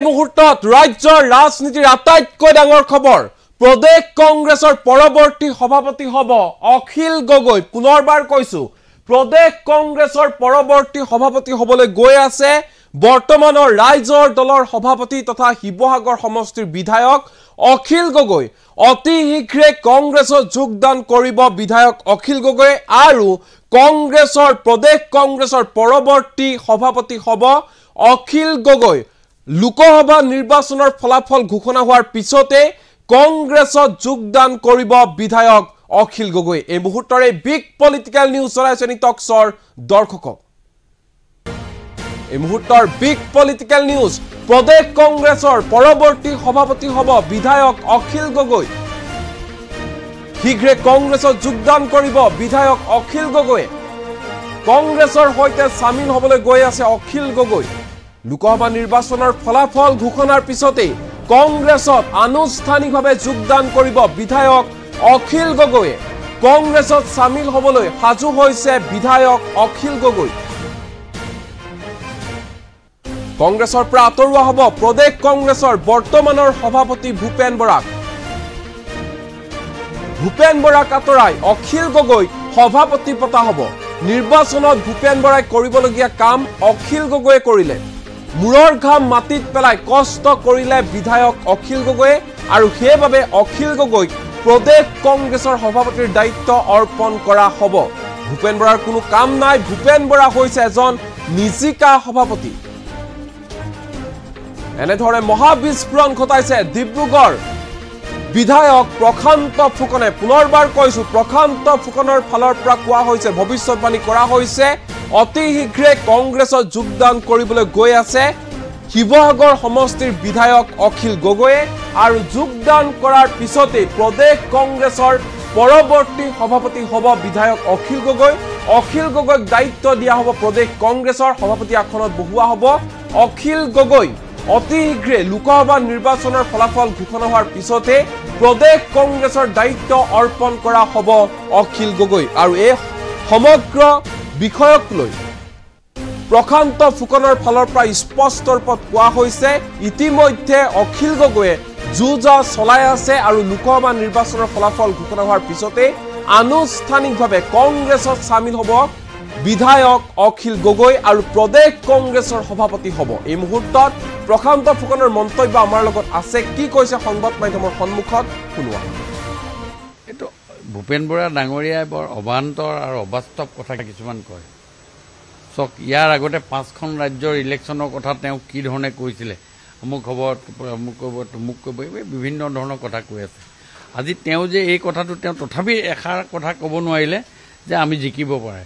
মুহূৰ্তত ৰাজ্যৰ ৰাজনীতিৰ আটাইতকৈ ডাঙৰ খবৰ প্ৰদেশ কংগ্ৰেছৰ পৰৱৰ্তী সভাপতি হ'ব অখিল গগৈ পুনৰবাৰ কৈছো প্ৰদেশ কংগ্ৰেছৰ পৰৱৰ্তী সভাপতি হ'বলৈ গৈ আছে বৰ্তমানৰ ৰাইজৰ দলৰ সভাপতি তথা শিৱসাগৰ সমষ্টিৰ বিধায়ক অখিল গগৈ অতি শীঘ্ৰে কংগ্ৰেছত যোগদান কৰিব বিধায়ক অখিল গগৈ আৰু কংগ্ৰেছৰ প্ৰদেশ কংগ্ৰেছৰ পৰৱৰ্তী সভাপতি হ'ব অখিল গগৈ লোকসভা নিৰ্বাচনৰ ফলাফল ঘোষণা হোৱাৰ পিছতে কংগ্ৰেছত যোগদান কৰিব বিধায়ক অখিল গগৈ এই মুহূৰ্তৰে বিগ পলিটিক্যাল নিউজ চলাইছে টকছৰ দৰ্শকক এই মুহূৰ্তৰ বিগ পলিটিক্যাল নিউজ প্ৰদেশ কংগ্ৰেছৰ পৰৱৰ্তী সভাপতি হ'ব বিধায়ক অখিল গগৈ শীঘ্ৰে কংগ্ৰেছত যোগদান কৰিব বিধায়ক অখিল গগৈ কংগ্ৰেছৰ সৈতে সামিল হ'বলৈ গৈ আছে অখিল গগৈ লোকসভা নিৰ্বাচনৰ ফলাফল ঘোষণাৰ পিছতে কংগ্ৰেছত আনুষ্ঠানিকভাৱে যোগদান কৰিব বিধায়ক অখিল গগৈ কংগ্ৰেছত সামিল হ'বলৈ সাজু হৈছে বিধায়ক অখিল গগৈ কংগ্ৰেছৰ পৰা আঁতৰোৱা হ'ব প্ৰদেশ কংগ্ৰেছৰ বৰ্তমানৰ সভাপতি ভূপেন বৰাক আঁতৰাই অখিল গগৈ সভাপতি পতা হ'ব নিৰ্বাচনত ভূপেন বৰাই কৰিবলগীয়া কাম অখিল গগৈয়ে কৰিলে মুৰৰ ঘাম মাটিত পেলাই কষ্ট কৰিলে বিধায়ক অখিল গগৈ আৰু সেইবাবে অখিল গগৈক প্ৰদেশ কংগ্ৰেছৰ সভাপতিৰ দায়িত্ব অৰ্পণ কৰা হ'ব ভূপেন বৰাৰ কোনো কাম নাই ভূপেন বৰা হৈছে এজন নিজিকা সভাপতি এনেধৰণে মহাবিস্ফোৰণ ঘটাইছে ডিব্ৰুগড় বিধায়ক প্ৰশান্ত ফুকনে পুনৰবাৰ কৈছো প্ৰশান্ত ফুকনৰ ফালৰ পৰা কোৱা হৈছে ভৱিষ্যতবাণী কৰা হৈছে অতি শীঘ্ৰে কংগ্ৰেছত যোগদান কৰিবলৈ গৈ আছে শিৱসাগৰ সমষ্টিৰ বিধায়ক অখিল গগৈয়ে আৰু যোগদান কৰাৰ পিছতে প্ৰদেশ কংগ্ৰেছৰ পৰৱৰ্তী সভাপতি হ'ব বিধায়ক অখিল গগৈক দায়িত্ব দিয়া হ'ব প্ৰদেশ কংগ্ৰেছৰ সভাপতি আসনত বহোৱা হ'ব অখিল গগৈ অতি শীঘ্ৰে লোকসভা নিৰ্বাচনৰ ফলাফল ঘোষণা হোৱাৰ পিছতে প্ৰদেশ কংগ্ৰেছৰ দায়িত্ব অৰ্পণ কৰা হ'ব অখিল গগৈ আৰু এই সমগ্ৰ বিষয়ক লৈ প্ৰশান্ত ফুকনৰ ফালৰ পৰা স্পষ্ট ৰূপত কোৱা হৈছে ইতিমধ্যে অখিল গগৈয়ে যুঁজা চলাই আছে আৰু লোকসভা নিৰ্বাচনৰ ফলাফল ঘোষণা হোৱাৰ পিছতে আনুষ্ঠানিকভাৱে কংগ্ৰেছত সামিল হ'ব বিধায়ক অখিল গগৈ আৰু প্ৰদেশ কংগ্ৰেছৰ সভাপতি হ'ব এই মুহূৰ্তত প্ৰশান্ত ফুকনৰ মন্তব্য আমাৰ লগত আছে কি কৈছে সংবাদ মাধ্যমৰ সন্মুখত শুনোৱা এইটো ভূপেন বৰা ডাঙৰীয়াই বৰ অবান্তৰ আৰু অবাস্তৱ কথা কিছুমান কয় চক ইয়াৰ আগতে 5খন ৰাজ্যৰ ইলেকশ্যনৰ কথা তেওঁ কি ধৰণে কৈছিলে অমুক হ'ব তমুক ক'ব বিভিন্ন ধৰণৰ কথা কৈ আছে আজি তেওঁ যে এই কথাটো তেওঁ তথাপি এষাৰ কথা ক'ব নোৱাৰিলে যে আমি জিকিব পাৰে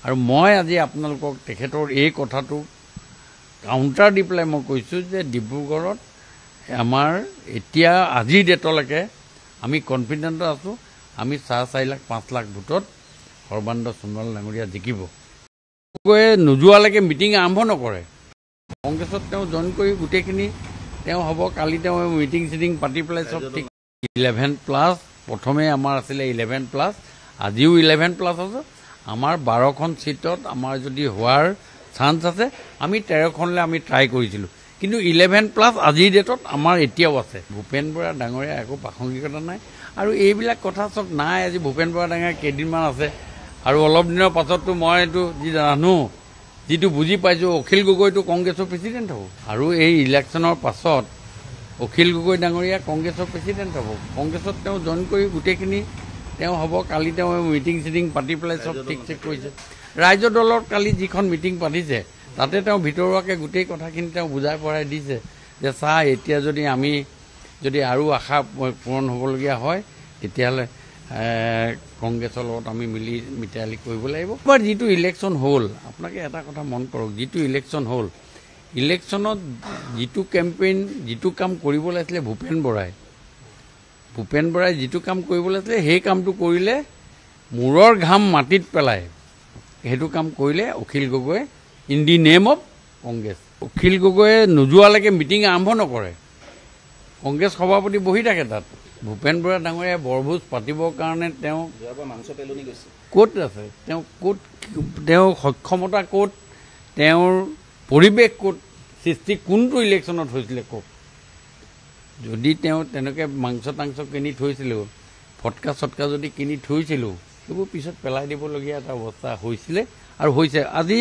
আৰু মই আজি আপোনালোকক তেখেতৰ এই কথাটো কাউণ্টাৰ দি পেলাই মই কৈছোঁ যে ডিব্ৰুগড়ত আমাৰ এতিয়া আজিৰ ডেটলৈকে আমি কনফিডেণ্ট আছোঁ আমি 4 লাখ 5 লাখ ভোটত সৰ্বানন্দ সোণোৱাল ডাঙৰীয়া জিকিব গগৈয়ে নোযোৱালৈকে মিটিং আৰম্ভ নকৰে কংগ্ৰেছত তেওঁ জইন কৰি গোটেইখিনি তেওঁ হ'ব কালি তেওঁ মিটিং চিটিং পাতি পেলাই চব ঠিক 11+ প্ৰথমে আমাৰ আছিলে 11+ আজিও 11+ আছে আমাৰ 12খন চিটত আমাৰ যদি হোৱাৰ চান্স আছে আমি 13খনলৈ আমি ট্ৰাই কৰিছিলোঁ কিন্তু 11+ আজিৰ ডেটত আমাৰ এতিয়াও আছে ভূপেন বৰা ডাঙৰীয়া একো প্ৰাসংগিকতা নাই আৰু এইবিলাক কথা চব নাই আজি ভূপেন বৰা ডাঙৰীয়া কেইদিনমান আছে আৰু অলপ দিনৰ পাছততো মই এইটো যি জানো যিটো বুজি পাইছোঁ অখিল গগৈটো কংগ্ৰেছৰ প্ৰেছিডেণ্ট হ'ব আৰু এই ইলেকশ্যনৰ পাছত অখিল গগৈ ডাঙৰীয়া কংগ্ৰেছৰ প্ৰেছিডেণ্ট হ'ব কংগ্ৰেছত তেওঁ জইন কৰি গোটেইখিনি তেওঁ হ'ব কালি তেওঁ মিটিং চিটিং পাতি পেলাই চব ঠিক চেক কৰিছে ৰাইজৰ দলৰ কালি যিখন মিটিং পাতিছে তাতে তেওঁ ভিতৰুৱাকৈ গোটেই কথাখিনি তেওঁ বুজাই পঢ়াই দিছে যে চাহ এতিয়া যদি আমি যদি আৰু আশা পূৰণ হ'বলগীয়া হয় তেতিয়াহ'লে কংগ্ৰেছৰ লগত আমি মিতালি কৰিব লাগিব এবাৰ যিটো ইলেকশ্যন হ'ল আপোনালোকে এটা কথা মন কৰক যিটো ইলেকশ্যন হ'ল ইলেকশ্যনত যিটো কেম্পেইন যিটো কাম কৰিব লাগিছিলে ভূপেন বৰাই যিটো কাম কৰিব লাগিছিলে সেই কামটো কৰিলে মূৰৰ ঘাম মাটিত পেলাই সেইটো কাম কৰিলে Akhil Gogoi in the name of Congress Akhil গগৈয়ে নোযোৱালৈকে মিটিং আৰম্ভ নকৰে কংগ্ৰেছ সভাপতি বহি থাকে তাত ভূপেন বৰা ডাঙৰীয়াই বৰভোজ পাতিবৰ কাৰণে তেওঁ ক'ত আছে তেওঁ সক্ষমতা ক'ত তেওঁৰ পৰিৱেশ ক'ত সৃষ্টি কোনটো ইলেকশ্যনত হৈছিলে কওক যদি তেওঁ তেনেকৈ মাংস টাংস কিনি থৈছিলোঁ ফটকা চটকা যদি কিনি থৈছিলোঁ সেইবোৰ পিছত পেলাই দিবলগীয়া এটা অৱস্থা হৈছিলে আৰু হৈছে আজি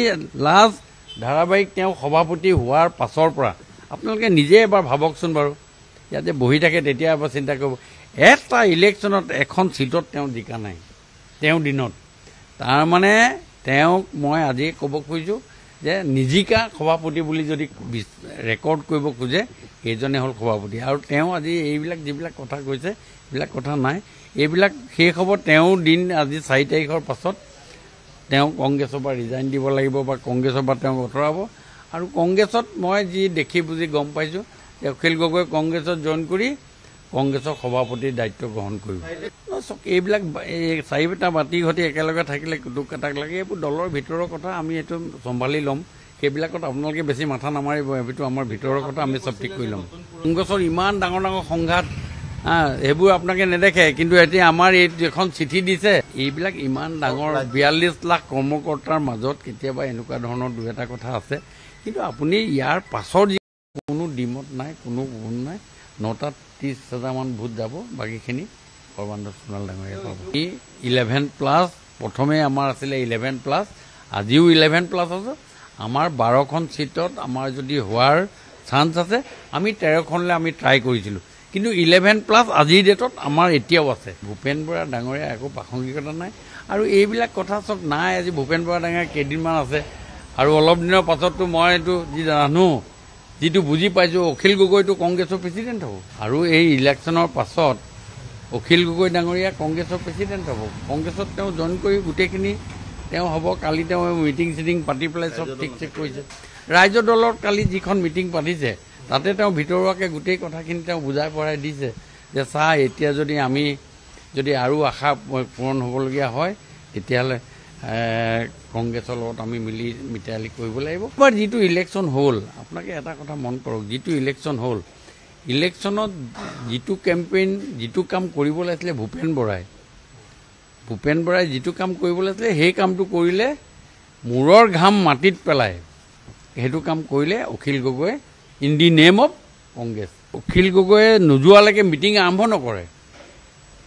লাষ্ট ধাৰাবাহিক তেওঁ সভাপতি হোৱাৰ পাছৰ পৰা আপোনালোকে নিজে এবাৰ ভাবকচোন বাৰু ইয়াতে বহি থাকে তেতিয়া এবাৰ চিন্তা কৰিব এটা ইলেকশ্যনত এখন চিটত তেওঁ জিকা নাই তেওঁ দিনত তাৰমানে তেওঁক মই আজি ক'ব খুজিছোঁ যে নিজিকা সভাপতি বুলি যদি ৰেকৰ্ড কৰিব খোজে এইজনে হ'ল সভাপতি আৰু তেওঁ আজি এইবিলাক যিবিলাক কথা কৈছে এইবিলাক কথা নাই এইবিলাক শেষ হ'ব তেওঁ দিন আজি 4 তাৰিখৰ পাছত তেওঁ কংগ্ৰেছৰ পৰা ৰিজাইন দিব লাগিব বা কংগ্ৰেছৰ পৰা তেওঁক আঁতৰাব আৰু কংগ্ৰেছত মই যি দেখি বুজি গম পাইছোঁ যে অখিল গগৈ কংগ্ৰেছত জইন কৰি কংগ্ৰেছৰ সভাপতিৰ দায়িত্ব গ্ৰহণ কৰিব এইবিলাক চাৰিটা বাতি ঘটি একেলগে থাকিলে দুখ কাটাক লাগে এইবোৰ দলৰ ভিতৰৰ কথা আমি এইটো চম্ভালি ল'ম সেইবিলাকত আপোনালোকে বেছি মাথা নামাৰিব এইটো আমাৰ ভিতৰৰ কথা আমি চব ঠিক কৰি ল'ম কংগ্ৰেছৰ ইমান ডাঙৰ ডাঙৰ সংঘাত সেইবোৰ আপোনালোকে নেদেখে কিন্তু এতিয়া আমাৰ এই এখন চিঠি দিছে এইবিলাক ইমান ডাঙৰ 42 লাখ কৰ্মকৰ্তাৰ মাজত কেতিয়াবা এনেকুৱা ধৰণৰ দুই এটা কথা আছে কিন্তু আপুনি ইয়াৰ পাছৰ কোনো ডিমত নাই কোনো গুণ নাই 9টাত 30,000 মান ভোট যাব বাকীখিনি সৰ্বানন্দ সোণোৱাল ডাঙৰীয়া পাব 11+ প্ৰথমে আমাৰ আছিলে 11+ আজিও 11+ আছে আমাৰ 12খন চিটত আমাৰ যদি হোৱাৰ চান্স আছে আমি 13খনলৈ আমি ট্ৰাই কৰিছিলোঁ কিন্তু 11+ আজিৰ ডেটত আমাৰ এতিয়াও আছে ভূপেন বৰা ডাঙৰীয়া একো প্ৰাসংগিকতা নাই আৰু এইবিলাক কথা চব নাই আজি ভূপেন বৰা ডাঙৰীয়া কেইদিনমান আছে আৰু অলপ দিনৰ পাছততো মই এইটো যি জানো যিটো বুজি পাইছোঁ অখিল গগৈটো কংগ্ৰেছৰ প্ৰেচিডেণ্ট হ'ব আৰু এই ইলেকশ্যনৰ পাছত অখিল গগৈ ডাঙৰীয়া কংগ্ৰেছৰ প্ৰেচিডেণ্ট হ'ব কংগ্ৰেছত তেওঁ জইন কৰি গোটেইখিনি তেওঁ হ'ব কালি তেওঁ মিটিং চিটিং পাতি পেলাই চব ঠিক চেক কৰিছে ৰাইজৰ দলৰ কালি যিখন মিটিং পাতিছে তাতে তেওঁ ভিতৰুৱাকৈ গোটেই কথাখিনি তেওঁ বুজাই পঢ়াই দিছে যে চাহ এতিয়া যদি আমি যদি আৰু আশা পূৰণ হ'বলগীয়া হয় তেতিয়াহ'লে কংগ্ৰেছৰ লগত আমি মিতালি কৰিব লাগিব এবাৰ যিটো ইলেকশ্যন হ'ল আপোনালোকে এটা কথা মন কৰক যিটো ইলেকশ্যন হ'ল ইলেকশ্যনত যিটো কেম্পেইন যিটো কাম কৰিব লাগিছিলে ভূপেন বৰাই যিটো কাম কৰিব লাগিছিলে সেই কামটো কৰিলে মূৰৰ ঘাম মাটিত পেলাই সেইটো কাম কৰিলে Akhil Gogoi in the name of Congress Akhil গগৈয়ে নোযোৱালৈকে মিটিং আৰম্ভ নকৰে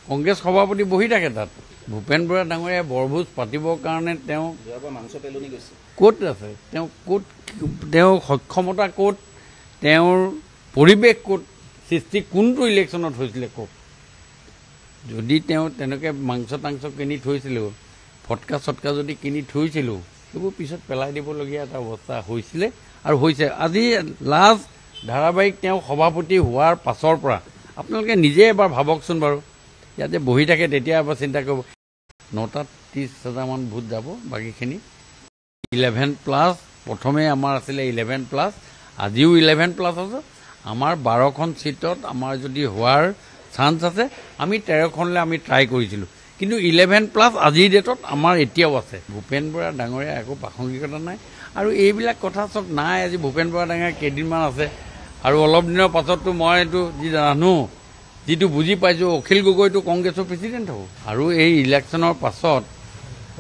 কংগ্ৰেছ সভাপতি বহি থাকে তাত ভূপেন বৰা ডাঙৰীয়াই বৰভোজ পাতিবৰ কাৰণে তেওঁ ক'ত আছে তেওঁ ক'ত তেওঁৰ সক্ষমতা ক'ত তেওঁৰ পৰিৱেশ ক'ত সৃষ্টি কোনটো ইলেকশ্যনত হৈছিলে কওক যদি তেওঁ তেনেকৈ মাংস টাংস কিনি থৈছিলোঁ ফটকা চটকা যদি কিনি থৈছিলোঁ সেইবোৰ পিছত পেলাই দিবলগীয়া এটা অৱস্থা হৈছিলে আৰু হৈছে আজি লাষ্ট ধাৰাবাহিক তেওঁ সভাপতি হোৱাৰ পাছৰ পৰা আপোনালোকে নিজে এবাৰ ভাবকচোন বাৰু ইয়াতে বহি থাকে তেতিয়া এবাৰ চিন্তা কৰিব 9টাত 30,000 মান ভোট যাব বাকীখিনি 11+ প্ৰথমে আমাৰ আছিলে 11+ আজিও 11+ আছে আমাৰ 12খন চিটত আমাৰ যদি হোৱাৰ চান্স আছে আমি 13খনলৈ আমি ট্ৰাই কৰিছিলোঁ কিন্তু 11+ আজিৰ ডেটত আমাৰ এতিয়াও আছে ভূপেন বৰা ডাঙৰীয়া একো প্ৰাসংগিকতা নাই আৰু এইবিলাক কথা চব নাই আজি ভূপেন বৰা ডাঙৰীয়া কেইদিনমান আছে আৰু অলপ দিনৰ পাছততো মই এইটো যি জানো যিটো বুজি পাইছোঁ অখিল গগৈটো কংগ্ৰেছৰ প্ৰেচিডেণ্ট হ'ব আৰু এই ইলেকশ্যনৰ পাছত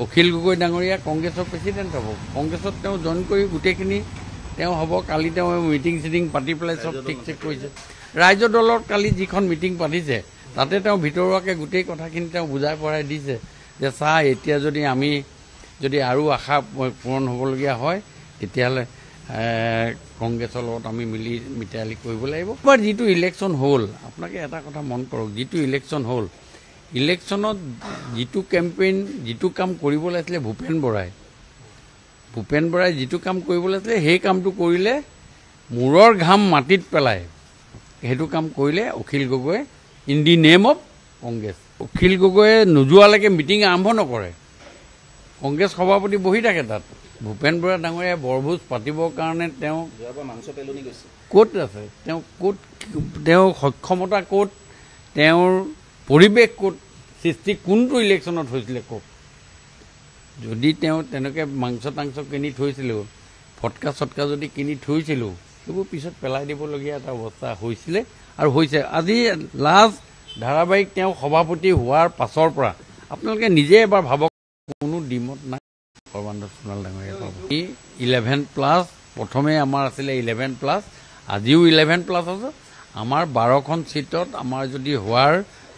অখিল গগৈ ডাঙৰীয়া কংগ্ৰেছৰ প্ৰেচিডেণ্ট হ'ব কংগ্ৰেছত তেওঁ জইন কৰি গোটেইখিনি তেওঁ হ'ব কালি তেওঁ মিটিং চিটিং পাতি পেলাই চব ঠিক চেক কৰিছে ৰাইজৰ দলৰ কালি যিখন মিটিং পাতিছে তাতে তেওঁ ভিতৰুৱাকৈ গোটেই কথাখিনি তেওঁ বুজাই পঢ়াই দিছে যে চাহ এতিয়া যদি আমি যদি আৰু আশা পূৰণ হ'বলগীয়া হয় তেতিয়াহ'লে কংগ্ৰেছৰ লগত আমি মিতালি কৰিব লাগিব এবাৰ যিটো ইলেকশ্যন হ'ল আপোনালোকে এটা কথা মন কৰক যিটো ইলেকশ্যন হ'ল ইলেকশ্যনত যিটো কেম্পেইন যিটো কাম কৰিব লাগিছিলে ভূপেন বৰাই যিটো কাম কৰিব লাগিছিলে সেই কামটো কৰিলে মূৰৰ ঘাম মাটিত পেলাই সেইটো কাম কৰিলে Akhil Gogoi in the name of Congress Akhil গগৈয়ে নোযোৱালৈকে মিটিং আৰম্ভ নকৰে কংগ্ৰেছ সভাপতি বহি থাকে তাত ভূপেন বৰা ডাঙৰীয়াই বৰভোজ পাতিবৰ কাৰণে তেওঁ ক'ত আছে তেওঁ ক'ত তেওঁৰ সক্ষমতা ক'ত তেওঁৰ পৰিৱেশ ক'ত সৃষ্টি কোনটো ইলেকশ্যনত হৈছিলে কওক যদি তেওঁ তেনেকৈ মাংস টাংস কিনি থৈছিলোঁ ফটকা চটকা যদি কিনি থৈছিলোঁ সেইবোৰ পিছত পেলাই দিবলগীয়া এটা অৱস্থা হৈছিলে আৰু হৈছে আজি লাষ্ট ধাৰাবাহিক তেওঁ সভাপতি হোৱাৰ পাছৰ পৰা আপোনালোকে নিজে এবাৰ ভাবক কোনো ডিমত নাই সৰ্বানন্দ সোণোৱাল ডাঙৰীয়া পাব 11+ প্ৰথমে আমাৰ আছিলে 11+, আজিও 11+ আছে। আমাৰ 12খন ছিটত আমাৰ যদি হোৱাৰ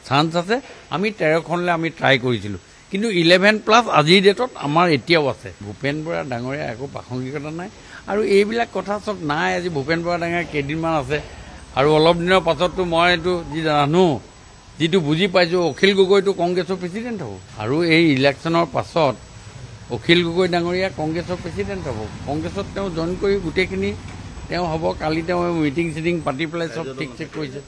চান্স আছে, আমি 13খনলৈ আমি ট্ৰাই কৰিছিলোঁ, কিন্তু 11+ আজিৰ ডেটত আমাৰ এতিয়াও আছে। ভূপেন বৰা ডাঙৰীয়া একো প্ৰাসংগিকতা নাই, আৰু এইবিলাক কথা চব নাই। আজি ভূপেন বৰা ডাঙৰীয়া কেইদিনমান আছে, আৰু অলপ দিনৰ পাছততো মই এইটো যি জানো, যিটো বুজি পাইছোঁ, অখিল গগৈটো কংগ্ৰেছৰ প্ৰেচিডেণ্ট হ'ব, আৰু এই ইলেকশ্যনৰ পাছত অখিল গগৈ ডাঙৰীয়া কংগ্ৰেছৰ প্ৰেচিডেণ্ট হ'ব। কংগ্ৰেছত তেওঁ জইন কৰি গোটেইখিনি তেওঁ হ'ব। কালি তেওঁ মিটিং চিটিং পাতি পেলাই চব ঠিক চেক কৰিছে।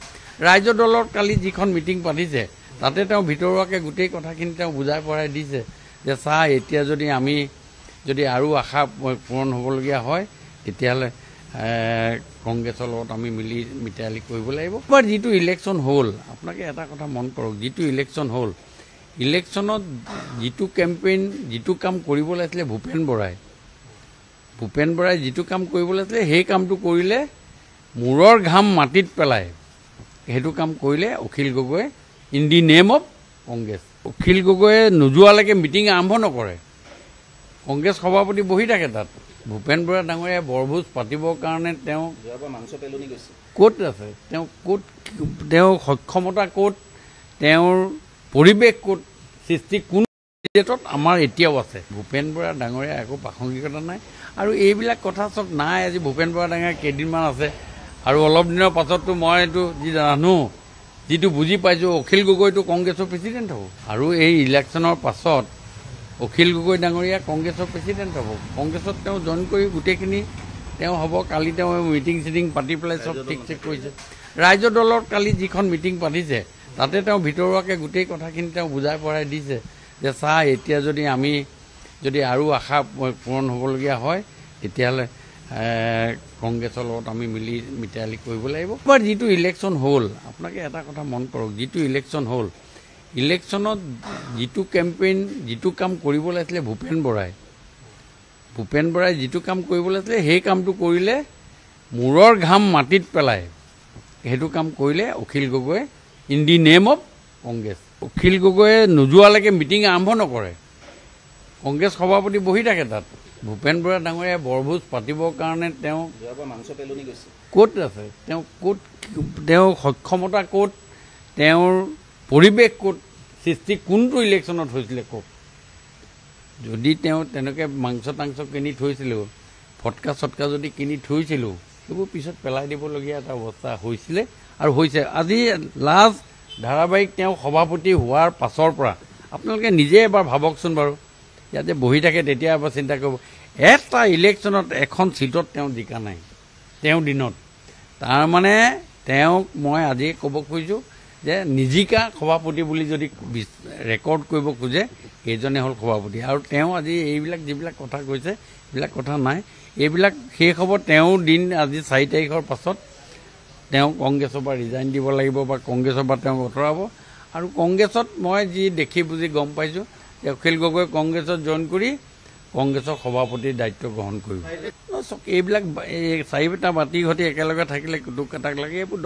ৰাইজৰ দলত কালি যিখন মিটিং পাতিছে, তাতে তেওঁ ভিতৰুৱাকৈ গোটেই কথাখিনি তেওঁ বুজাই পঢ়াই দিছে যে চা, এতিয়া যদি আমি আৰু আশা পূৰণ হ'বলগীয়া হয়, তেতিয়াহ'লে কংগ্ৰেছৰ লগত আমি মিতালি কৰিব লাগিব। এবাৰ যিটো ইলেকশ্যন হ'ল, আপোনালোকে এটা কথা মন কৰক, যিটো ইলেকশ্যন হ'ল, ইলেকশ্যনত যিটো কেম্পেইন, যিটো কাম কৰিব লাগিছিলে ভূপেন বৰাই যিটো কাম কৰিব লাগিছিলে, সেই কামটো কৰিলে মূৰৰ ঘাম মাটিত পেলাই। সেইটো কাম কৰিলে Akhil Gogoi in the name of Congress. Akhil গগৈয়ে নোযোৱালৈকে মিটিং আৰম্ভ নকৰে, কংগ্ৰেছ সভাপতি বহি থাকে তাত। ভূপেন বৰা ডাঙৰীয়াই বৰভোজ পাতিবৰ কাৰণে তেওঁ ক'ত আছে, তেওঁৰ সক্ষমতা ক'ত, তেওঁৰ পৰিৱেশ ক'ত সৃষ্টি কোন ডেটত আমাৰ এতিয়াও আছে। ভূপেন বৰা ডাঙৰীয়া একো প্ৰাসংগিকতা নাই, আৰু এইবিলাক কথা চব নাই। আজি ভূপেন বৰা ডাঙৰীয়া কেইদিনমান আছে, আৰু অলপ দিনৰ পাছততো মই এইটো যি জানো, যিটো বুজি পাইছোঁ, অখিল গগৈটো কংগ্ৰেছৰ প্ৰেচিডেণ্ট হ'ব, আৰু এই ইলেকশ্যনৰ পাছত অখিল গগৈ ডাঙৰীয়া কংগ্ৰেছৰ প্ৰেচিডেণ্ট হ'ব। কংগ্ৰেছত তেওঁ জইন কৰি গোটেইখিনি তেওঁ হ'ব। কালি তেওঁ মিটিং চিটিং পাতি পেলাই চব ঠিক চেক কৰিছে। ৰাইজৰ দলত কালি যিখন মিটিং পাতিছে, তাতে তেওঁ ভিতৰুৱাকৈ গোটেই কথাখিনি তেওঁ বুজাই পঢ়াই দিছে যে চা, এতিয়া যদি আৰু আশা পূৰণ হ'বলগীয়া হয়, তেতিয়াহ'লে কংগ্ৰেছৰ লগত আমি মিতালি কৰিব লাগিব। এবাৰ যিটো ইলেকশ্যন হ'ল, আপোনালোকে এটা কথা মন কৰক, যিটো ইলেকশ্যন হ'ল, ইলেকশ্যনত যিটো কেম্পেইন, যিটো কাম কৰিব লাগিছিলে ভূপেন বৰাই যিটো কাম কৰিব লাগিছিলে, সেই কামটো কৰিলে মূৰৰ ঘাম মাটিত পেলাই। সেইটো কাম কৰিলে Akhil Gogoi in the name of Congress. Akhil গগৈয়ে নোযোৱালৈকে মিটিং আৰম্ভ নকৰে, কংগ্ৰেছ সভাপতি বহি থাকে তাত। ভূপেন বৰা ডাঙৰীয়াই বৰভোজ পাতিবৰ কাৰণে তেওঁ ক'ত আছে, তেওঁৰ সক্ষমতা ক'ত, তেওঁৰ পৰিৱেশ ক'ত সৃষ্টি কোনটো ইলেকশ্যনত হৈছিলে কওক। যদি তেওঁ তেনেকৈ মাংস কিনি থৈছিলোঁ, ফটকা চটকা যদি কিনি থৈছিলোঁ, সেইবোৰ পিছত পেলাই দিবলগীয়া এটা অৱস্থা হৈছিলে আৰু হৈছে। আজি লাষ্ট ধাৰাবাহিক তেওঁ সভাপতি হোৱাৰ পাছৰ পৰা আপোনালোকে নিজে এবাৰ ভাবকচোন বাৰু, ইয়াতে বহি থাকে, তেতিয়া এবাৰ চিন্তা কৰিব, এটা ইলেকশ্যনত এখন ছিটত তেওঁ জিকা নাই তেওঁ দিনত। তাৰমানে তেওঁক মই আজি ক'ব খুজিছোঁ যে নিজিকা সভাপতি বুলি যদি ৰেকৰ্ড কৰিব খোজে, এইজনে হ'ল সভাপতি। আৰু তেওঁ আজি এইবিলাক যিবিলাক কথা কৈছে, এইবিলাক কথা নাই, এইবিলাক শেষ হ'ব তেওঁৰ দিন। আজি 4 তাৰিখৰ পাছত তেওঁ কংগ্ৰেছৰ পৰা ৰিজাইন দিব লাগিব, বা কংগ্ৰেছৰ পৰা তেওঁক আঁতৰাব। আৰু কংগ্ৰেছত মই যি দেখি বুজি গম পাইছোঁ যে অখিল গগৈ কংগ্ৰেছত জইন কৰি কংগ্ৰেছৰ সভাপতিৰ দায়িত্ব গ্ৰহণ কৰিব। এইবিলাক 4টা বাতি ঘটি একেলগে থাকিলে কুটুক কাটাক লাগে, এইবোৰ